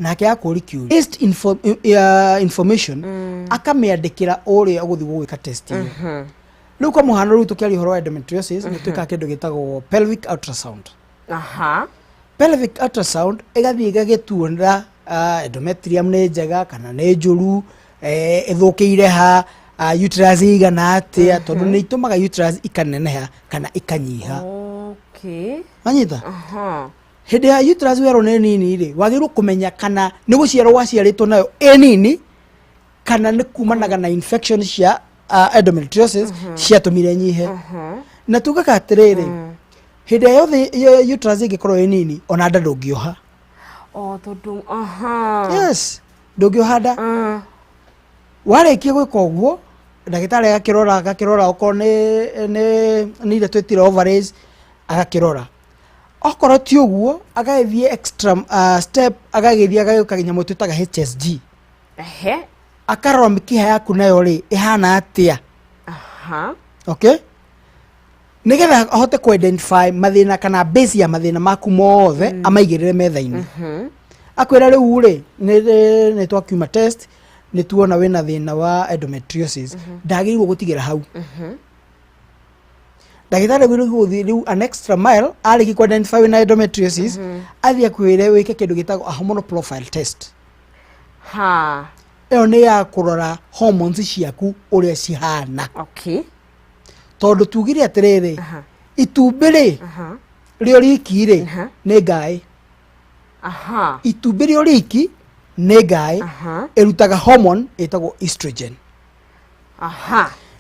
nake akuri kiuri based information akameandikira uri aguthi gwika test iyo riu kwa muhano riu tukiari horo endometriosis ni twika kindu gitagwo pelvic ultrasound pelvic ultrasound igathi igagetuonera endometrium ni njega kana ni njuru ithukiire ha uterus igana atia tondu ni itumaga uterus ikaneneha kana ikanyiha manyita hede ya uterus wero ne nini ri wagiru kumenya kana ni guciarwo waciaritwo nayo nini kana ni kumanaga na infection cia endometriosis cia tumire nyihe na tugaka atiriri hede yothe uterus igikorwo nini ona nda ndungioha tondu yes ndungioha nda warikia gwika uguo ndagitari agakirora uko ni ile twetira ovaries agakirora okorwo ti uguo agagithie extra step agagithie agayuka ginyamo twitaga HSG akarora mikiha yaku nayo ri ihana atia okay nigetha ahote ku identify mathina kana base ya mathina maku mothe amaigirire metha-ini akwira riu ri ni twakiuma test ni tuona wina thina wa endometriosis ndagirwo gutigira hau ndagitari guthi riu an extra mile ariki ku identify wina endometriosis athia kwire wike kindu gitagwo a hormonal profile test eo ni ya kurora hormones ciaku uria cihana tondu tugire atiriri itumbi ri rio riki ri ni ngai itumbi rio riki ni ngai irutaga hormone itagwo estrogen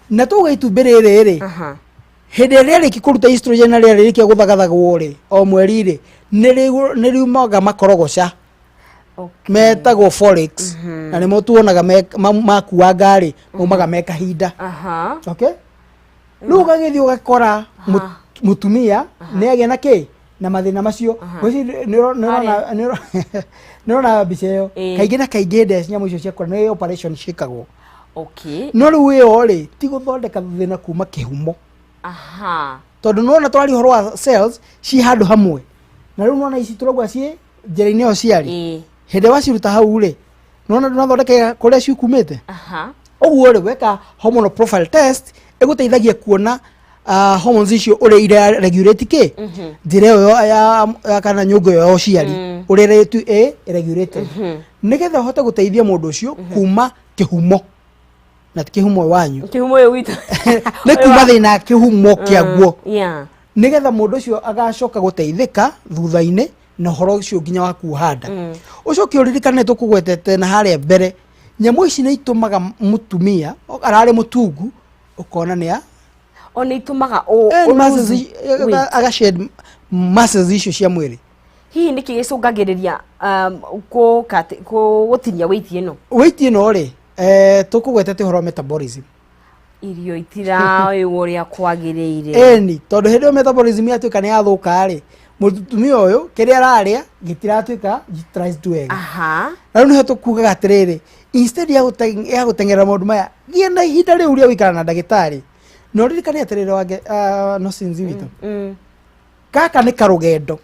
na tuga itumbi riri ri hede ria riki kuruta estrogen na ria riki guthagathagwo ri o mweri ri ni riumaga makorogoca metagwo follics na nimo tuonaga makuwa ngari umaga mekahinda okay riu gagithi ugakora mutumia ni agia na ki na mathina macio nirona bica iyo kaingi na kaingi ndes nyamu icio ciakora ni operation cikagwo no riu iyo ri ti guthondeka thina kuma kihumo tondu nona twari horo wa cells ci handu hamwe na riu nona ici turagwa ci njira-ini yo ciari hede waciruta hau ri nona ndũnathondeka kuria ciukumite uguo ri weka hormonal profile test iguteithagia kuona hormones icio uri ira regulate ki njira yo ya kana nyungu yo ciari uri rate regulated nigetha hote guteithia mundu ucio kuma kihumo na kihumo wanyu kihumo yo witu ni kuma thina kihumo kiaguo nigetha mundu ucio agacoka guteithika thutha-ini na horo ucio nginya wa kuhanda ucio kiuririkane tukugwetete na haria mbere nyamu ici ni itumaga mutumia arari mutungu ukona ni ya ona itumaga agashed muscles icio cia mwiri hihi niki gicungagiriria gutinia weight ino ri tukugwetete horo metabolism irio itira uria kwagiriire eni tondu hede metabolism yatuika ni yathuka ri mutumia uyu kiria araria gitiratuika tries to wega na riu tukuga atiriri instead ya gutengera maundu maya gienda ihinda riu ria wikara na ndagitari no ririkane atiriri wage no sinzi witu kaka ni karugendo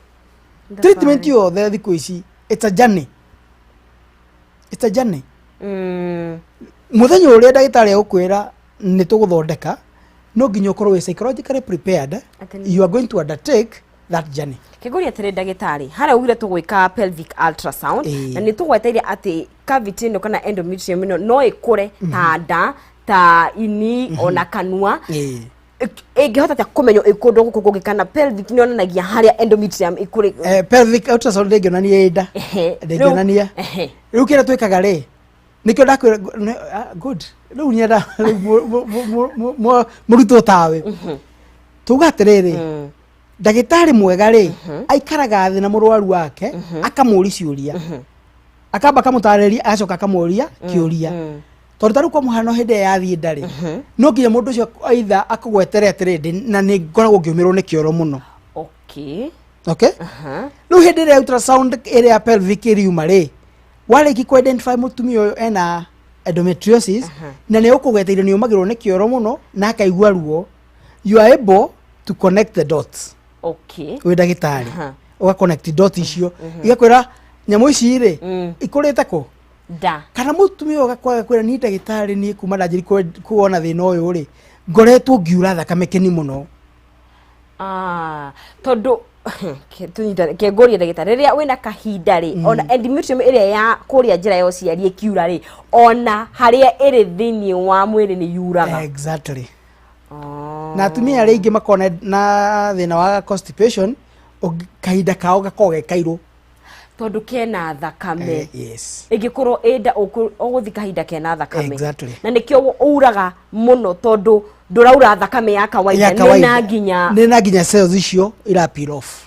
treatment yothe thiku ici it's a journey muthenya uria ndagitari agukwira ni tuguthondeka no nginya ukorwo we psychologically prepared you are going to undertake that journey kiguria tire ndagitari haria ugire tugwika pelvic ultrasound na ni tugweteire ati cavity no kana endometrium no ikure ta nda ta ini ona kanua ingihota ta kumenyo ikundo gukugugi kana pelvic ni onanagia haria endometrium ikure pelvic ultrasound ndionania ida ndionania riu kira twikaga ri nikyo ndakwira good riu nyenda muruto tawe tuga atiriri ndagitari mwega ri aikaraga thi na murwaru wake akamuri ciuria akamba kamutariria acoka akamuria kiuria tondu taru kwa muhano hinde yathie ndari no nginya mundu ucio aitha akugwetere atirindi na ni ngoragwo ngiumirwo ni kioro muno okay riu hinde ya ultrasound area pelvic iriuma ri wariki ku identify mutumia uyu ena endometriosis na ni ukugweteire ni umagirwo ni kioro muno na akaigua ruo you are able to connect the dots we ndagitari uga connect dots icio igakwira nyamå ici rä ikårĩte kå da kana mũtumia ũgakwaga kwĩra niĩ ndagĩtarĩ niĩ kuma ndanjĩri kuona thĩna ũyũ rĩ ngoretwo ngiura thakame kĩni mũno tondũ kĩngũria ndagĩtarĩ rĩrĩa wĩna kahinda rĩ ona endometrium ĩrĩa ya kũrĩa njĩra ya ũciari ĩkiura rĩ ona harĩa ĩrĩ thĩinĩ wa mwĩrĩ nĩ yuraga exactly na atumia arĩa aingĩ makona na thĩna wa constipation kahinda kao gakoragwo ge kairũ tondũ kena thakame yes ĩngĩkorwo ĩnda ũgũthi kahinda kena thakame exactly na nĩkĩo uraga mũno tondũ ndũraura thakame ya kawaida nĩna nginya cells icio ira peel off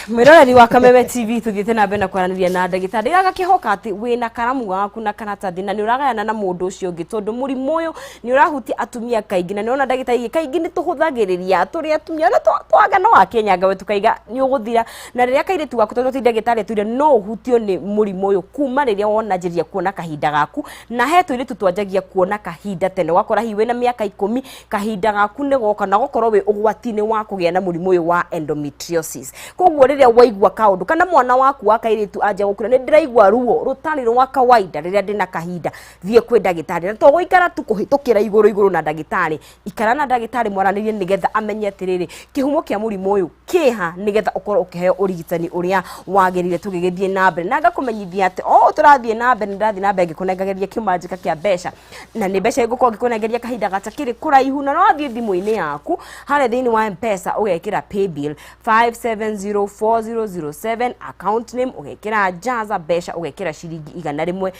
mwiroreri wa Kameme TV tuthiĩte na mbere na kwaranĩria na ndagĩtarĩ agakĩhoka atĩ wĩna karamu gaku na karatathi na nĩ ũragayana na mũndũ ũcio ũngĩ tondũ mũrimũ ũyũ nĩ ũrahutia atumia kaingĩ na nĩ ona ndagĩtarĩ kaingĩ nĩ tũhũthagĩrĩria tũrĩ atumia na twaga no akenyanga we tukaiga nĩ ũgũthira na rĩrĩa kairĩtu gaku tondũ ti ndagĩtarĩ tuire no ũhutio nĩ mũrimũ ũyũ kuma rĩrĩa wonanjĩria kuona kahinda gaku na he tũirĩtu twanjagia kuona kahinda tene wakora hihi wĩna mĩaka 10 kahinda gaku nĩ goka na gũkorwo wĩ ũgwati-inĩ wa kũgĩa na mũrimũ ũyũ wa endometriosis koguo rĩrĩa waigua kaũndũ kana mwana waku wa kairĩtu anja gũkũra nĩ ndĩraigua ruo rũtarĩ rwa kawaida rĩrĩa ndĩna kahinda thiĩ kwĩ ndagĩtarĩ na to gũikara tu kũhĩtũkĩra igũrũ na ndagĩtarĩ ikara na ndagĩtarĩ mwaranĩrie nĩgetha amenye atĩrĩrĩ kĩhumo kĩa mũrimũ ũyũ kĩha nĩgetha ũkorwo ũkĩheo ũrigitani ũrĩa wagĩrĩire tũgĩgĩthiĩ na mbere na ngakũmenyithia atĩ tũrathiĩ na mbere nĩndathiĩ na mbere ngĩkũnengereria kĩmanjĩka kĩa mbeca na nĩ mbeca ngũkorwo ngĩkũnengeria kahinda gatakĩrĩ kũraihu na no wathiĩ thimũ-inĩ yaku harĩa thĩinĩ wa M-Pesa ũgekĩra paybill 570407 account name ugekira jaza besha ugekira shilingi 100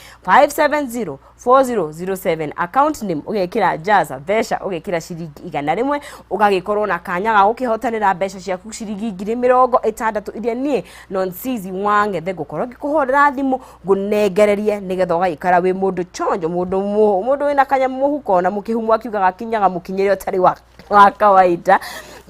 570407 account name ugekira jaza besha ugekira shilingi 100 ugagikorwo na kanya ga gukihotanira besha ciaku shilingi 60 iria nie non-sizi wangethe gukorwo ngikuhorera thimu ngunengererie nigetha ugaikara wi mundu chonjo mundu wina kanya muhuko na mukihumu akiugaga kinyaga mukinyire utari wa kawaida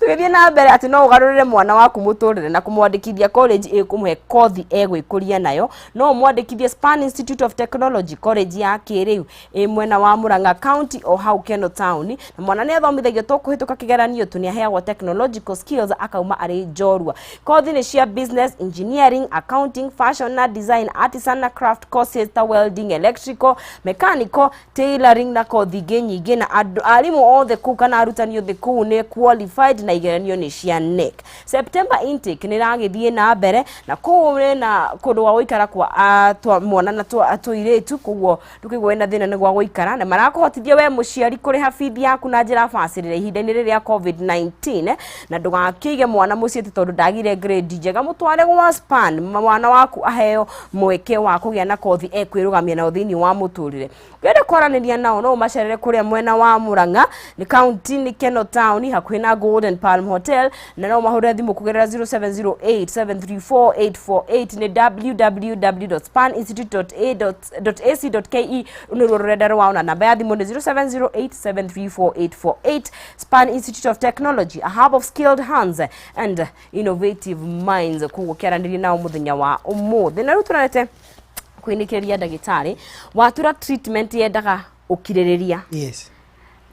tugithie na mbere ati no ugarurire mwana waku muturire na kumwandikithia college ikumuhe kothi egwikuria nayo no mwandikithie Span Institute of Technology college ya kiriu mwena wa Murang'a County o hau Keno Town na mwana nĩ athomithagio to kuhituka kigeranio tu nĩ aheagwo technological skills akauma ari njorua kothi nĩ cia business engineering accounting fashion na design artisan na craft courses ta welding electrical mechanical tailoring na kothi nyingĩ na arimu othe kuu kana arutani othe kuu nĩ qualified na igeranio nĩ cia NEC September intake nĩ ragĩthiĩ na mbere na kũrĩ na kũndũ wa gũikara kwa mwana na tũirĩtu koguo ndũkĩgwo wĩna thĩna nĩ gwa gũikara na marakũhotithia we mũciari kũrĩha bithi yaku na njĩra bacĩrĩre ihinda-inĩ rĩrĩa COVID-19 na ndũgakĩige mwana mũciĩ tondũ ndagire grade njega mũtware gwa Span mwana waku aheo mweke wa kũgĩa na kothi ekwĩrũgamia na thĩinĩ wa mũtũrĩre wende kwaranĩria nao no macerere kũrĩa mwena wa Murang'a nĩ county nĩ Keno Town hakuhĩ na Golden Palm Hotel na no mahũrĩre thimũ kũgerera 0708734848 nĩ www.spaninstitute.ac.ke nĩruo rũrenda rwao na namba ya thimũ nĩ 0708734848 Span Institute of Technology a hub of skilled hands and innovative minds koguo kĩaranĩria nao mũthenya wa ũmũthĩ na rĩu tũrarete kwĩnĩkĩria ndagĩtarĩ watura treatment yendaga ũkirĩrĩria yes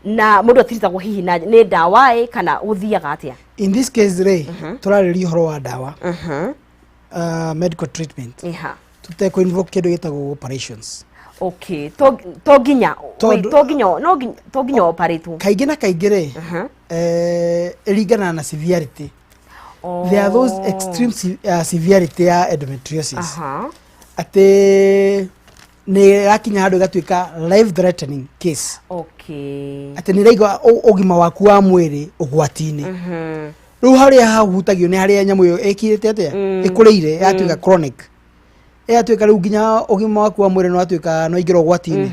na mundu atiritagwo hihi na nĩ ndawa kana uthiaga atia in this case ray turarĩria ũhoro wa ndawa medical treatment tutekũ invoke kĩndũ gĩtagwo operations okay to nginya operate kaingĩ na kaingĩ rĩ ĩringanaga na severity there are those extreme severity ya endometriosis atĩ nĩ rakinya handũ gatuĩka life threatening case okay atĩ nĩ raigua ũgima waku wa mwĩrĩ ũgwati-inĩ rĩu harĩa hahutagio nĩ harĩa nyamũ ĩyo ĩkirĩte atĩa ĩkũrĩire yatuĩka chronic yatuĩka rĩu nginya ũgima waku wa mwĩrĩ no watuĩka no ingĩra ũgwati-inĩ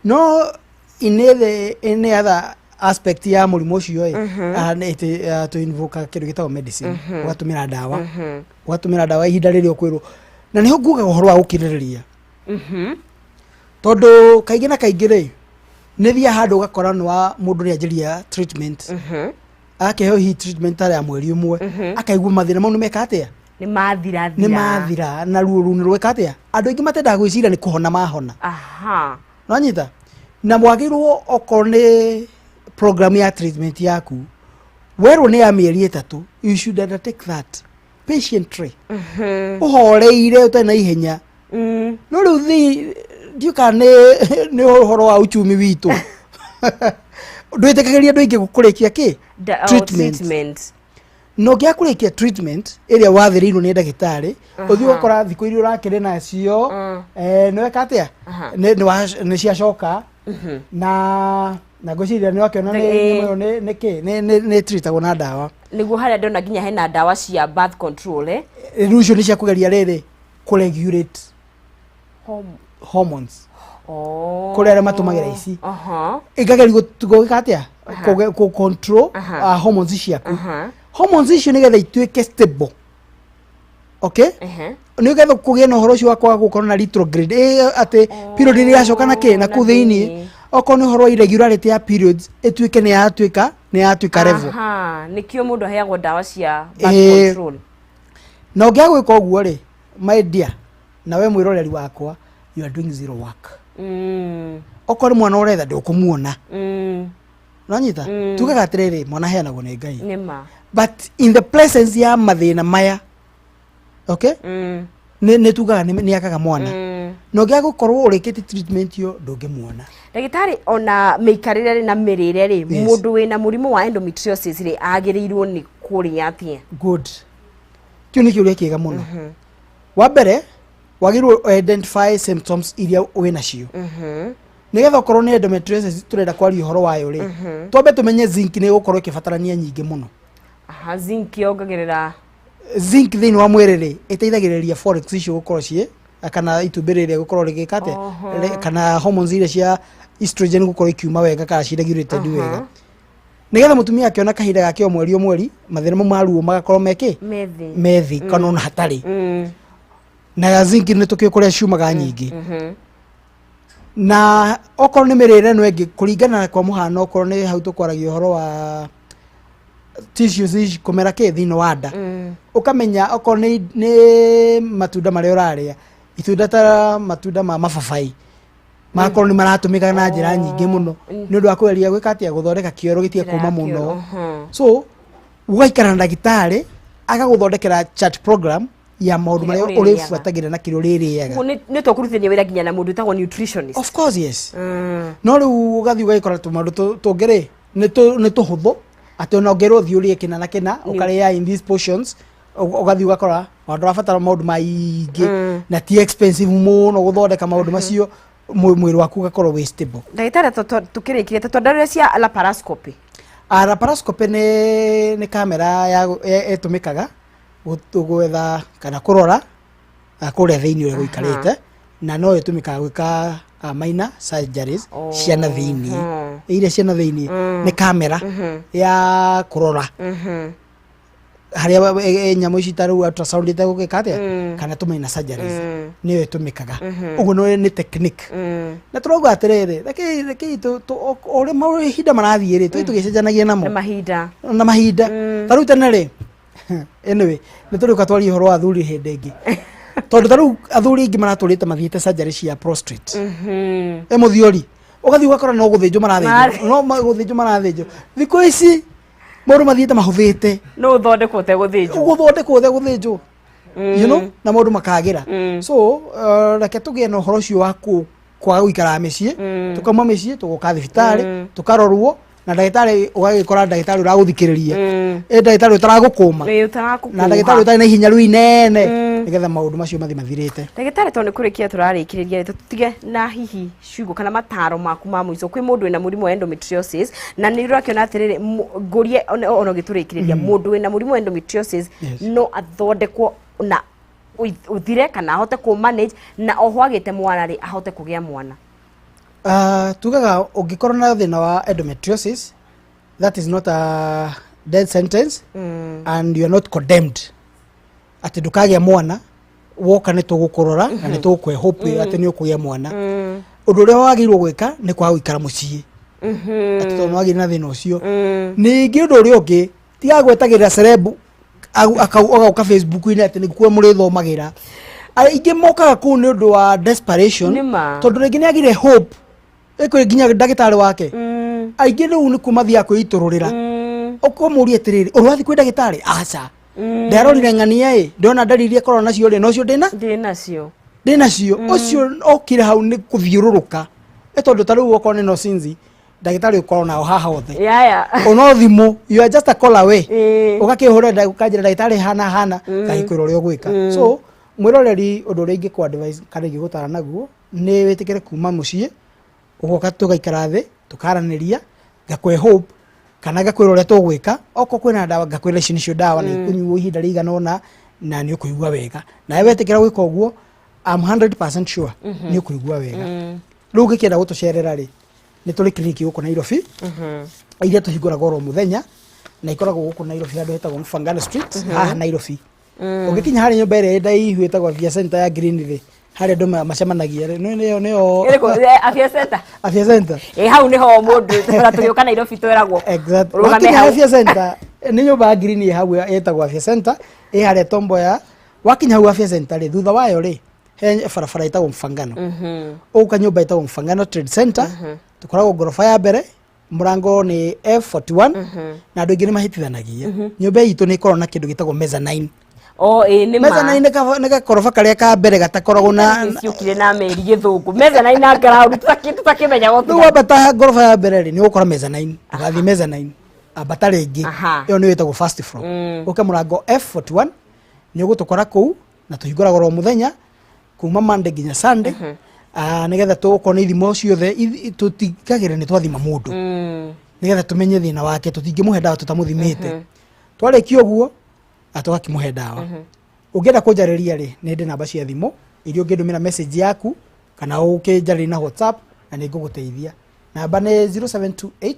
no in any other aspect ya mũrimũ ũcio to invoke kĩndũ gĩtagwo medicine ũgatũmĩra ndawa ihinda rĩrĩa ũkwĩrwo na nĩho ngugaga ũhoro wa gũkirĩrĩria tondũ kaingĩ na kaingĩ rĩ nĩ thia handũ ũgakora nĩ wa mũndũ nĩ anjĩria treatment akaheo hihi treatment ya mweri ũmwe akaigua mathĩna mau nĩ meka atĩa nĩ mathira na ruo rũu nĩ rweka atĩa andũ aingĩ matendaga gwĩciria nĩ kũhona mahona no nyita na mwagĩrĩrwo okorwo nĩ program ya treatment yaku werwo nĩ ya mĩeri 3 you should undertake that patiently uhoreire utari na ihenya no riu thi ndiuka ni uhoro wa uchumi witu ndwitikagiria andu aingi gukurikia ki treatment no gya kurikia treatment iria wathirirwo ni ndagitari uthi ukora thiku iria urakire nacio ni weka atia ni ciacoka na ngociria ni wakiona ni treatagwo na dawa niguo haria ndona nginya hena dawa cia birth control riu cio ni cia kugeria riri kuregulate hormones kuri aria matumagira ici igageria gugika atia ku control hormones ciaku hormones icio nigetha ituike stable okay nigetha kugia na uhoro ucio wa kwaga gukorwo na retrograde ati period iria yacoka na ki na ku thiini oko ni uhoro wa irregularity ya periods ituike ni yatuika level nikio mundu heagwo dawa cia birth control na ungia gwika uguo ri my dear na we mwiroreri wakwa you are doing zero work oko ni mwana uretha ndukumuona nonyita tugaga atiriri mwana heanagwo ni Ngai nima but in the presence ya mathina maya okay ne tugaga ni akaga mwana no gya gukorwo urikite treatment yo ndungimuona ndagitari ona meikarire na mirire ri mundu wina murimu wa endometriosis ri agirirwo ni kuria atia good kio ni kiuria kiega muno wa mbere wagirwo identify symptoms iria wina cio nigetha ukorwo ni endometriosis turenda kwaria uhoro wayo ri twambe tumenye zinc ni gukorwo ikibatarania nyingi muno zinc yongagirira zinc thini wa mwiri ri iteithagiriria follics icio gukorwo cie kana itumbiriria gukorwo rigikate kana hormones iria cia estrogen gukorwo ikiuma wega kana ci regulated wega nigetha mutumia akiona kahinda gake mweri mathina maruo magakorwo meki methi kana ona hatari na zinc ni tukio kuria ciumaga nyingi na okorwo ni mirire no engi kuringana kwa muhano okorwo ni hau tukwaragia uhoro wa tissues ici kumera ki thini wa nda ukamenya okorwo ni matunda maria uraria itunda ta matunda ma mababai makorwo ni maratumika na njira nyingi muno ni undu wa kugeria gwika atia guthondeka kioro gitie kuma muno so ugaikara na ndagitari agaguthondekera chat program ya maundu maria uribuatagira na kiro ririega ni to kurutithia wira nginya na mundu tagwo nutritionist of course yes no riu ugathi ugaikora tumandu tungiri ni tuhuthu ati ona ngero thiurie kina na kina ukaria in these portions ugathi ugakora wandu rabatara maundu maingi na ti expensive muno guthondeka maundu macio mwiri waku ugakorwo wi stable ndagitari tukirikire twandarire cia laparoscopy laparoscopy ni kamera ya etumikaga gwetha kana kurora kuria thiini uria guikarite na no itumikaga gwika minor surgeries ciana thiini iria ciana thiini ni kamera ya kurora haria nyamu ici taru ultrasound ite gukika atia kana tumaina surgeries niyo itumikaga uguo no ni technique na turogo atiriri reke ore mahinda marathie ri tugicenjanagia namo na mahinda taru tene ri anyway ni turika twari horo athuri hindi ingi tondu taru athuri ingi maraturite mathiite surgery cia prostate emuthiori ugathi ugakora no guthinjo marathinjo no guthinjo marathinjo thiku ici maundu mathiite mahuthite no uthondekwo te guthinjo you know na maundu makagira so reke tugie no horo cio wa kwaga guikara micii tukama micii tugoka thibitari tukarorwo na ndagitari ugagikora ndagitari uraguthikiriria ndagitari utaragukuma na ndagitari utari na hinya rui nene nigetha maundu macio mathirite ndagitari to ni kurikia turarikiriria tutige na hihi ciugo kana mataro maku ma muico kwi mundu wina murimu wa endometriosis na ni urakiona atiriri ngurie ono giturikiriria mundu wina murimu wa endometriosis no athondekwo na uthire kana ahote ku manage na oho agite mwana ri ahote kugia mwana tugaga ungikorwo na thina wa endometriosis that is not a death sentence and you are not condemned ati ndukagia mwana woka ni tugukurora na ni tukwe hope ati ni ukugia mwana undu uria wagirwo gwika ni kwa guikara mucii ati to nwagi na thina ucio ningi undu uria ungi tiga gwetagirira cerebu agauka Facebook ine ati nikuo muri thomagira aingi mokaga ku ni undu wa desperation tondu ringi ni agire hope eko ginya ndagitari wake aingi riu ni kumathia kwitururira ukomuria tiriri urwathi kwi ndagitari aca ndarorire ng'ania ndona ndariri korwo nacio ri nocio ndinacio ucio okire hau ni kuthiururuka tondu ta riu okorwo ni no sinzi ndagitari ukorwo nao haha othe ono thimu you are just a call away ugakihura ukanjira ndagitari hana kahikwira uria ugwika so mwiroreri undu uria ingikwa advice kana ingigutara naguo ni witikire kuma mucii ugoka tugaikara thi tukaraniria ngakwe hope kana gakwira uria tugwika oko kwina dawa gakwira ici nicio dawa ni kunyuo ihinda rigana ona na ni ukuigua wega na wetikira gwika uguo I'm 100% sure ni ukuigua wega riu ngikenda gutucerera ri ni tuli kliniki guku Nairobi iria tuhinguraga oro muthenya na ikoragwo guku Nairobi handu hetagwo Mfangano Street haha Nairobi ugikinya hari nyumba iria ndaihu hetagwo Afya Center ya Green Day hari andu macemanagia nio Afya Center hau niho mundu tugiuka Nairobi tweragwo exactly wakinya Afya Center ni nyumba ya Green hau hetagwo Afya Center hari tombo ya wakinya hau Afya Center ri thutha wayo ri he barabara itagwo Mfangano uka nyumba itagwo Mfangano Trade Center tukoragwo ngorofa ya mbere murango ni F41 na andu ingi ni mahitithanagia nyumba itu ni ikorwo na kindu gitagwo mezzanine ni mezzanine ni gakorofa karia ka mbere gatakoragwo na ciukire na meri githungu mezzanine na ground tutakimenya gothu wabata ngorofa ya mbere ri ni ukora mezzanine ugathi mezzanine abata ringi iyo ni witagwo first floor uka murango F41 ni ugutukora kuu na tuhinguraga ro muthenya kuma Monday nginya Sunday nigetha tukorwo ni thimo ciothe tutikagire ni twathima mundu nigetha tumenye thina wake tutingimuhe dawa tutamuthimite twarikio guo atugakimuhe dawa ungienda kunjariria ri ni ndi namba cia thimo iria ungindumira message yaku kana ukinjariria na WhatsApp na ni nguguteithia namba ni 0728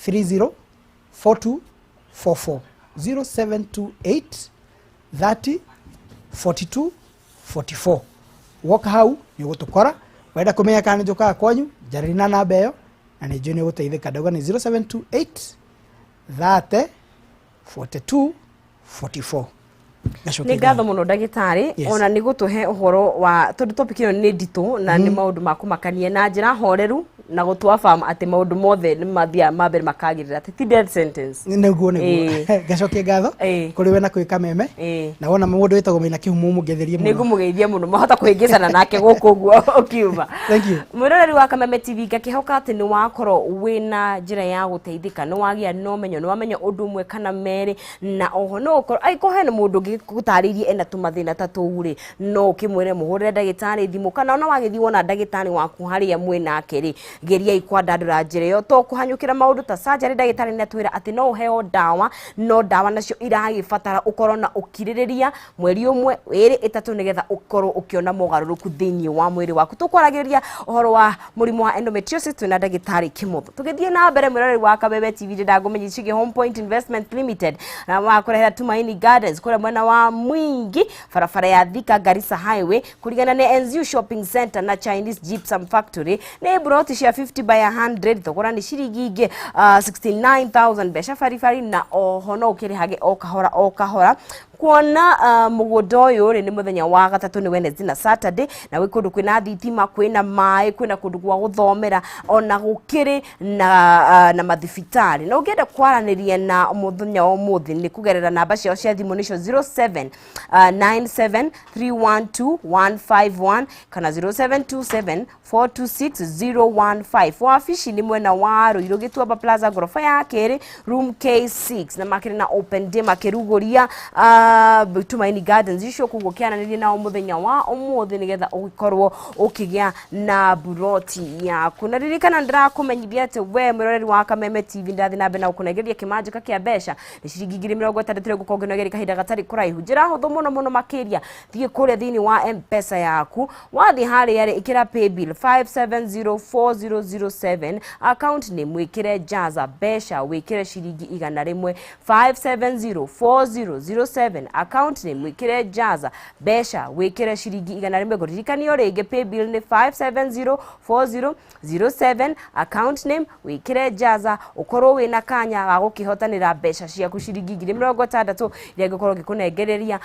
30 4244 0728 30 42 44 woka hau ni gutukora wenda kumenya kana njuka kwanyu jarina namba iyo na ni juni guteithika dogo ni 0728 30 42 44 ni ngatho muno ndagitari ona ni gutuhe uhoro wa tondu topic ino ni nditu na ni maundu makumakania na njira horeru na gutwa farm ati maundu mothe ni mathia mabere makagirira ati dead sentence niguo gacokie ngatho kuri we na kwi Kameme na wona mundu witagwo mina kihumu mugetherie muno nigumugeithia muno mahota kuhingicana nake guku guo ukiuma thank you mwiroreri wa Kameme TV ngakihoka ati ni wakoro wina njira ya guteithika ni wagia no menyo ni wamenya undu umwe kana meri na oho no ukoro ai ko hena mundu ngigutaririe ena tumathina taturi no kimwire muhurire ndagitari thimu kana ona wagithi wona ndagitari waku haria mwe nake ri geria ikwandandura njire yo to kuhanyukira maundu ta surgery ndagitari ni atwira ati no uheo dawa no dawa nacio iragibatara ukorwo na ukiririria mweri umwe wiri itatu nigetha ukorwo ukiona mugaruruku thiini wa mwiri waku tukwaragiria uhoro wa murimu wa endometriosis twina ndagitari Kimuthu tugithie na mbere mwirori wa Kameme TV ndagumenyicige Home Point Investment Limited na wakorehera Tumaini Gardens kule mwena wa Mwingi barabara ya Thika Garissa Highway kurigana na NZU Shopping Center na Chinese Gypsum Factory ni broti cia 50 by 100 thogora ni ciringi 69000 besha farifari na ohono ukirihage okahora kuona mugondo uyu ni muthenya wa gatatu ni Wednesday na Saturday na wikundu kwina thitima kwina mai kwina kundu gwa guthomera ona gukiri na mathibitari na ungienda kwaraniria na muthenya wa muthi ni kugerera namba cia thimu nicio 0797312151 kana 0727426015 wafici ni mwena wa Ruiru Gituamba Plaza gorofa ya keri room K6 na makiri na open day makiruguria Tumaini Gardens icio kugukiananiria na muthenya wa umuthi nigetha ugikorwo ukigia na buroti yaku na ririkana ndirakumenyithia ati we mwiroreri wa Kameme TV ndathi na mbe na ukunegeria kimanjika kia besha ni ciringi 60 gukongenegeria kahinda gatari kuraihu njira huthu muno makiria thie kuria thiini wa M-Pesa yaku wathi hari yari ikira pay bill 570407 account ni mwikire jaza besha wikire ciringi 100 570407 account ni mwikire jaza besha wikire ciringi 100 goririkanio ringi pay bill ni 570407 account name wikire jaza ukorwo wina kanya ga gukihotanira besha ciaku ciringi 60 iria gukorwo gikunengereria